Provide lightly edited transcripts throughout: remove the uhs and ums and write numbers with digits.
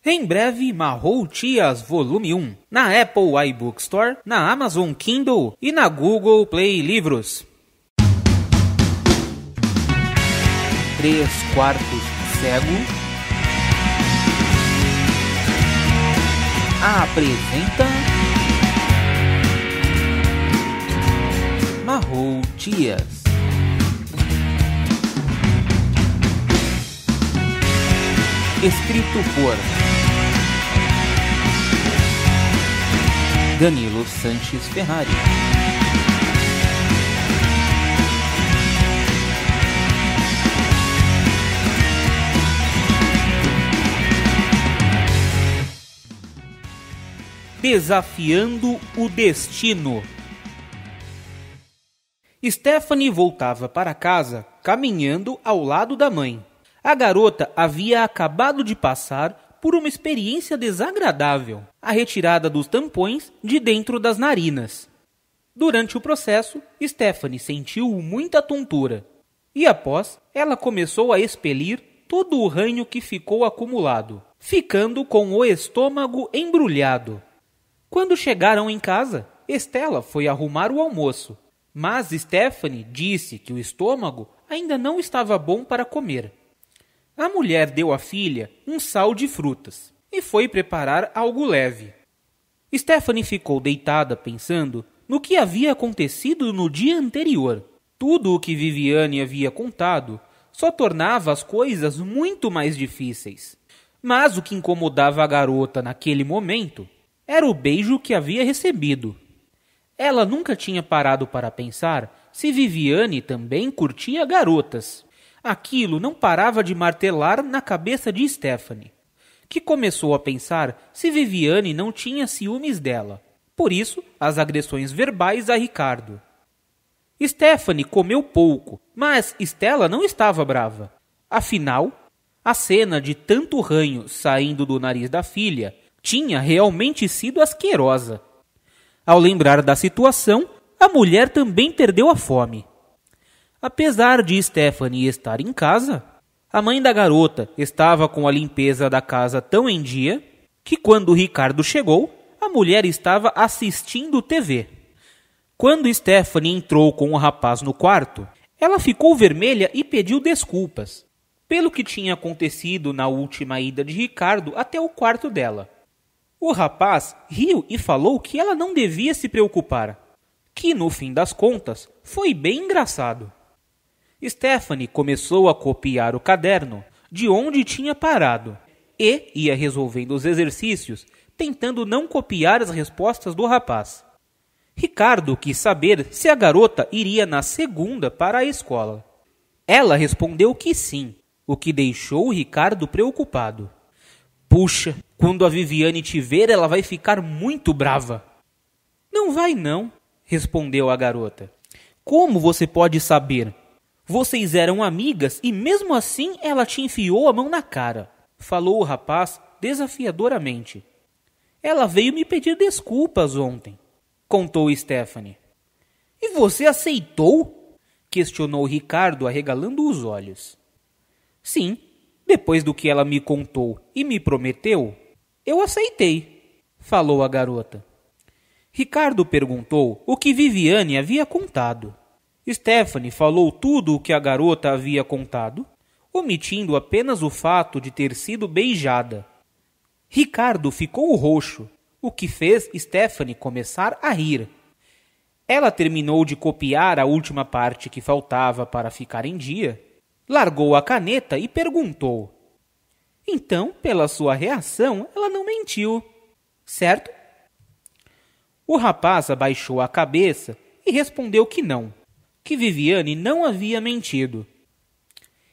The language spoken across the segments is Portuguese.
Em breve, Mahou Tias Volume 1, na Apple iBook Store, na Amazon Kindle e na Google Play Livros. 3/4 Cego apresenta Mahou Tias. Escrito por Danilo Sanches Ferrari. Desafiando o destino. Stephanie voltava para casa caminhando ao lado da mãe. A garota havia acabado de passar por uma experiência desagradável, a retirada dos tampões de dentro das narinas. Durante o processo, Stephanie sentiu muita tontura e após, ela começou a expelir todo o ranho que ficou acumulado, ficando com o estômago embrulhado. Quando chegaram em casa, Estela foi arrumar o almoço, mas Stephanie disse que o estômago ainda não estava bom para comer. A mulher deu à filha um sal de frutas e foi preparar algo leve. Stephanie ficou deitada pensando no que havia acontecido no dia anterior. Tudo o que Viviane havia contado só tornava as coisas muito mais difíceis. Mas o que incomodava a garota naquele momento era o beijo que havia recebido. Ela nunca tinha parado para pensar se Viviane também curtia garotas. Aquilo não parava de martelar na cabeça de Stephanie, que começou a pensar se Viviane não tinha ciúmes dela. Por isso, as agressões verbais a Ricardo. Stephanie comeu pouco, mas Estela não estava brava. Afinal, a cena de tanto ranho saindo do nariz da filha tinha realmente sido asquerosa. Ao lembrar da situação, a mulher também perdeu a fome. Apesar de Stephanie estar em casa, a mãe da garota estava com a limpeza da casa tão em dia que quando Ricardo chegou, a mulher estava assistindo TV. Quando Stephanie entrou com o rapaz no quarto, ela ficou vermelha e pediu desculpas pelo que tinha acontecido na última ida de Ricardo até o quarto dela. O rapaz riu e falou que ela não devia se preocupar, que no fim das contas foi bem engraçado. Stephanie começou a copiar o caderno de onde tinha parado e ia resolvendo os exercícios, tentando não copiar as respostas do rapaz. Ricardo quis saber se a garota iria na segunda para a escola. Ela respondeu que sim, o que deixou o Ricardo preocupado. Puxa, quando a Viviane te ver, ela vai ficar muito brava. Não vai não, respondeu a garota. Como você pode saber? Vocês eram amigas e mesmo assim ela te enfiou a mão na cara, falou o rapaz desafiadoramente. Ela veio me pedir desculpas ontem, contou Stephanie. E você aceitou? Questionou Ricardo arregalando os olhos. Sim, depois do que ela me contou e me prometeu, eu aceitei, falou a garota. Ricardo perguntou o que Viviane havia contado. Stephanie falou tudo o que a garota havia contado, omitindo apenas o fato de ter sido beijada. Ricardo ficou roxo, o que fez Stephanie começar a rir. Ela terminou de copiar a última parte que faltava para ficar em dia, largou a caneta e perguntou. Então, pela sua reação, ela não mentiu, certo? O rapaz abaixou a cabeça e respondeu que não, que Viviane não havia mentido.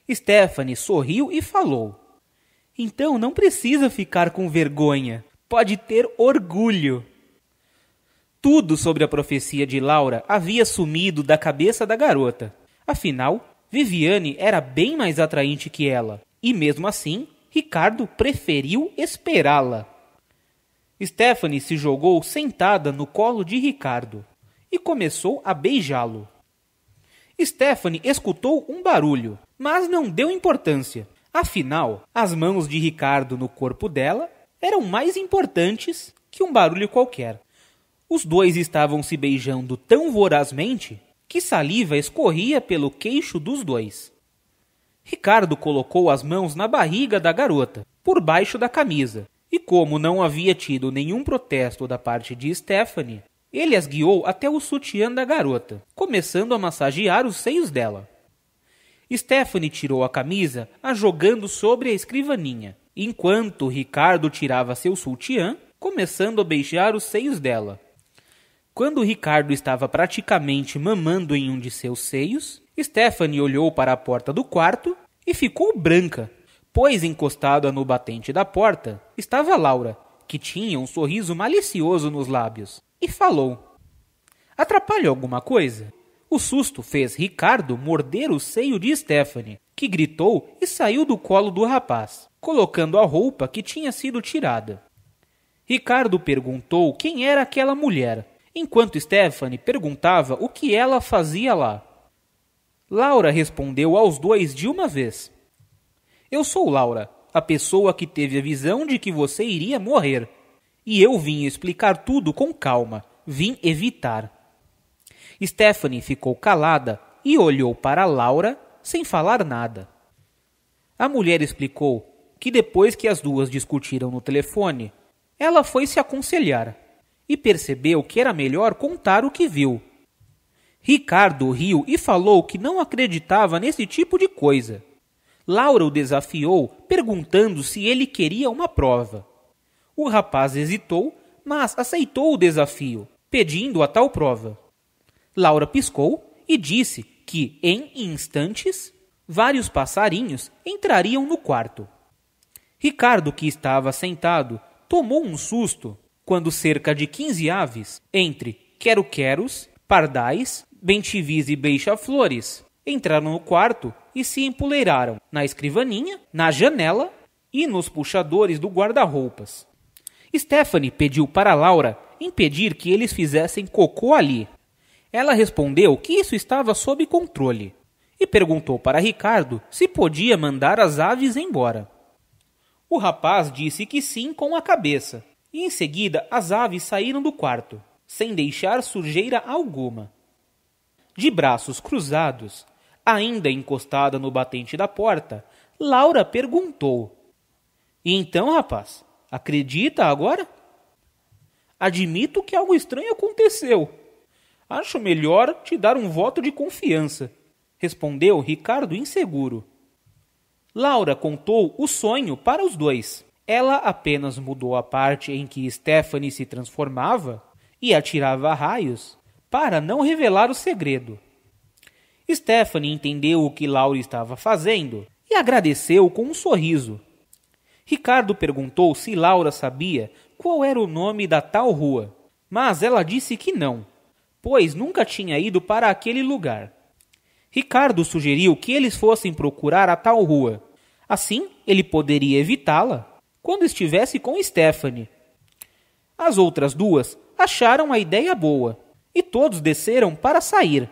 Stephanie sorriu e falou. Então não precisa ficar com vergonha, pode ter orgulho. Tudo sobre a profecia de Laura havia sumido da cabeça da garota. Afinal, Viviane era bem mais atraente que ela, e mesmo assim, Ricardo preferiu esperá-la. Stephanie se jogou sentada no colo de Ricardo e começou a beijá-lo. Stephanie escutou um barulho, mas não deu importância. Afinal, as mãos de Ricardo no corpo dela eram mais importantes que um barulho qualquer. Os dois estavam se beijando tão vorazmente que saliva escorria pelo queixo dos dois. Ricardo colocou as mãos na barriga da garota, por baixo da camisa, e como não havia tido nenhum protesto da parte de Stephanie, ele as guiou até o sutiã da garota, começando a massagear os seios dela. Stephanie tirou a camisa, a jogando sobre a escrivaninha, enquanto Ricardo tirava seu sutiã, começando a beijar os seios dela. Quando Ricardo estava praticamente mamando em um de seus seios, Stephanie olhou para a porta do quarto e ficou branca, pois encostada no batente da porta estava Laura, que tinha um sorriso malicioso nos lábios, e falou: "Atrapalha alguma coisa?" O susto fez Ricardo morder o seio de Stephanie, que gritou e saiu do colo do rapaz, colocando a roupa que tinha sido tirada. Ricardo perguntou quem era aquela mulher, enquanto Stephanie perguntava o que ela fazia lá. Laura respondeu aos dois de uma vez: "Eu sou Laura, a pessoa que teve a visão de que você iria morrer. E eu vim explicar tudo com calma, vim evitar." Stephanie ficou calada e olhou para Laura sem falar nada. A mulher explicou que depois que as duas discutiram no telefone, ela foi se aconselhar e percebeu que era melhor contar o que viu. Ricardo riu e falou que não acreditava nesse tipo de coisa. Laura o desafiou, perguntando se ele queria uma prova. O rapaz hesitou, mas aceitou o desafio, pedindo a tal prova. Laura piscou e disse que, em instantes, vários passarinhos entrariam no quarto. Ricardo, que estava sentado, tomou um susto quando cerca de 15 aves, entre quero-queros, pardais, bentivis e beija-flores, entraram no quarto e se empoleiraram na escrivaninha, na janela e nos puxadores do guarda-roupas. Stephanie pediu para Laura impedir que eles fizessem cocô ali. Ela respondeu que isso estava sob controle e perguntou para Ricardo se podia mandar as aves embora. O rapaz disse que sim com a cabeça, e em seguida as aves saíram do quarto, sem deixar sujeira alguma. De braços cruzados, ainda encostada no batente da porta, Laura perguntou: "E então, rapaz, acredita agora?" "Admito que algo estranho aconteceu. Acho melhor te dar um voto de confiança", respondeu Ricardo inseguro. Laura contou o sonho para os dois. Ela apenas mudou a parte em que Stephanie se transformava e atirava raios para não revelar o segredo. Stephanie entendeu o que Laura estava fazendo e agradeceu com um sorriso. Ricardo perguntou se Laura sabia qual era o nome da tal rua, mas ela disse que não, pois nunca tinha ido para aquele lugar. Ricardo sugeriu que eles fossem procurar a tal rua. Assim, ele poderia evitá-la quando estivesse com Stephanie. As outras duas acharam a ideia boa e todos desceram para sair.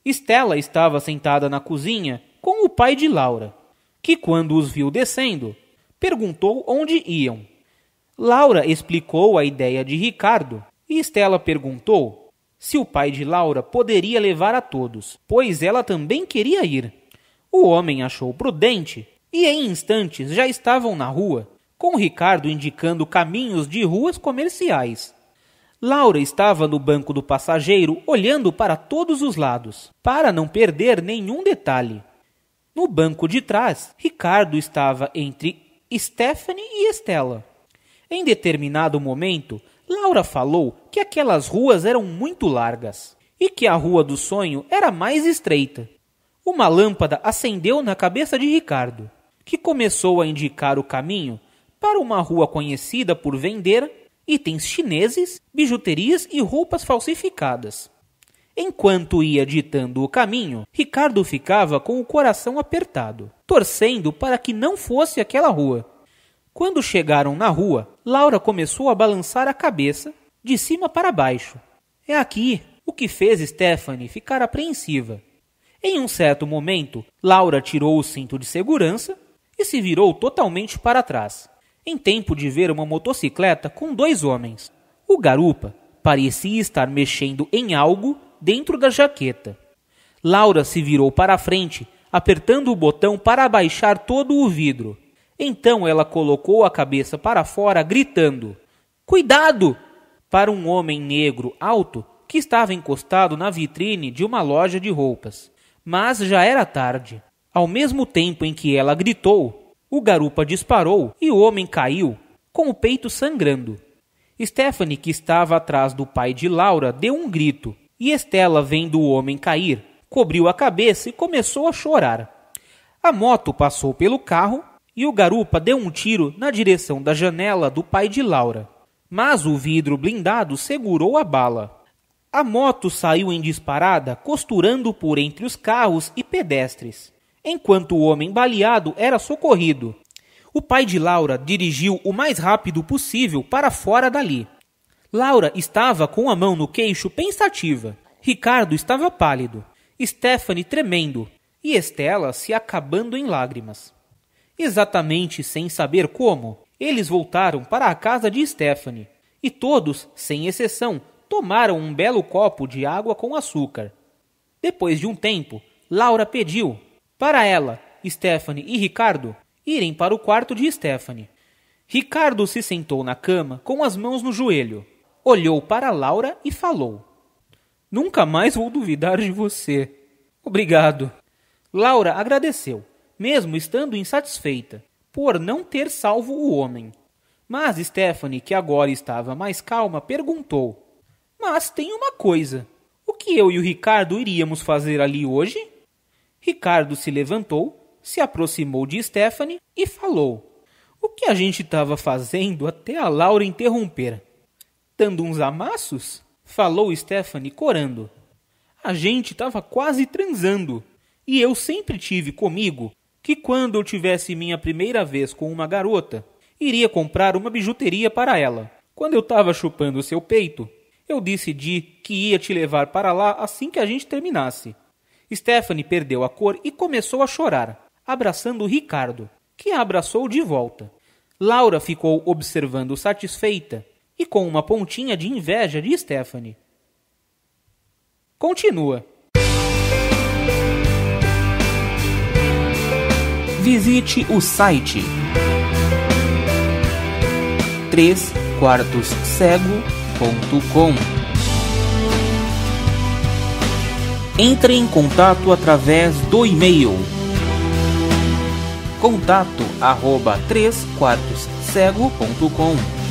Stella estava sentada na cozinha com o pai de Laura, que quando os viu descendo, perguntou onde iam. Laura explicou a ideia de Ricardo e Stella perguntou se o pai de Laura poderia levar a todos, pois ela também queria ir. O homem achou prudente e em instantes já estavam na rua, com Ricardo indicando caminhos de ruas comerciais. Laura estava no banco do passageiro olhando para todos os lados, para não perder nenhum detalhe. No banco de trás, Ricardo estava entre Stephanie e Stella. Em determinado momento, Laura falou que aquelas ruas eram muito largas e que a Rua do Sonho era mais estreita. Uma lâmpada acendeu na cabeça de Ricardo, que começou a indicar o caminho para uma rua conhecida por vender itens chineses, bijuterias e roupas falsificadas. Enquanto ia ditando o caminho, Ricardo ficava com o coração apertado, torcendo para que não fosse aquela rua. Quando chegaram na rua, Laura começou a balançar a cabeça de cima para baixo. "É aqui", o que fez Stephanie ficar apreensiva. Em um certo momento, Laura tirou o cinto de segurança e se virou totalmente para trás. em tempo de ver uma motocicleta com 2 homens. O garupa parecia estar mexendo em algo dentro da jaqueta. Laura se virou para a frente, apertando o botão para abaixar todo o vidro. Então ela colocou a cabeça para fora, gritando: "Cuidado!" para um homem negro alto que estava encostado na vitrine de uma loja de roupas. Mas já era tarde. Ao mesmo tempo em que ela gritou, o garupa disparou e o homem caiu, com o peito sangrando. Stephanie, que estava atrás do pai de Laura, deu um grito, e Estela, vendo o homem cair, cobriu a cabeça e começou a chorar. A moto passou pelo carro e o garupa deu um tiro na direção da janela do pai de Laura. Mas o vidro blindado segurou a bala. A moto saiu em disparada, costurando por entre os carros e pedestres, enquanto o homem baleado era socorrido. O pai de Laura dirigiu o mais rápido possível para fora dali. Laura estava com a mão no queixo pensativa. Ricardo estava pálido, Stephanie tremendo e Estela se acabando em lágrimas. Exatamente sem saber como, eles voltaram para a casa de Stephanie e todos, sem exceção, tomaram um belo copo de água com açúcar. Depois de um tempo, Laura pediu para ela, Stephanie e Ricardo irem para o quarto de Stephanie. Ricardo se sentou na cama com as mãos no joelho, olhou para Laura e falou: "Nunca mais vou duvidar de você. Obrigado." Laura agradeceu, mesmo estando insatisfeita, por não ter salvo o homem. Mas Stephanie, que agora estava mais calma, perguntou: "Mas tem uma coisa. O que eu e o Ricardo iríamos fazer ali hoje?" Ricardo se levantou, se aproximou de Stephanie e falou: "O que a gente estava fazendo até a Laura interromper?" "Dando uns amassos?" falou Stephanie corando. "A gente estava quase transando. E eu sempre tive comigo que quando eu tivesse minha primeira vez com uma garota, iria comprar uma bijuteria para ela. Quando eu estava chupando seu peito, eu decidi que ia te levar para lá assim que a gente terminasse." Stephanie perdeu a cor e começou a chorar, abraçando Ricardo, que a abraçou de volta. Laura ficou observando satisfeita e com uma pontinha de inveja de Stephanie. Continua. Visite o site 3quartoscego.com. Entre em contato através do e-mail contato@3quartoscego.com.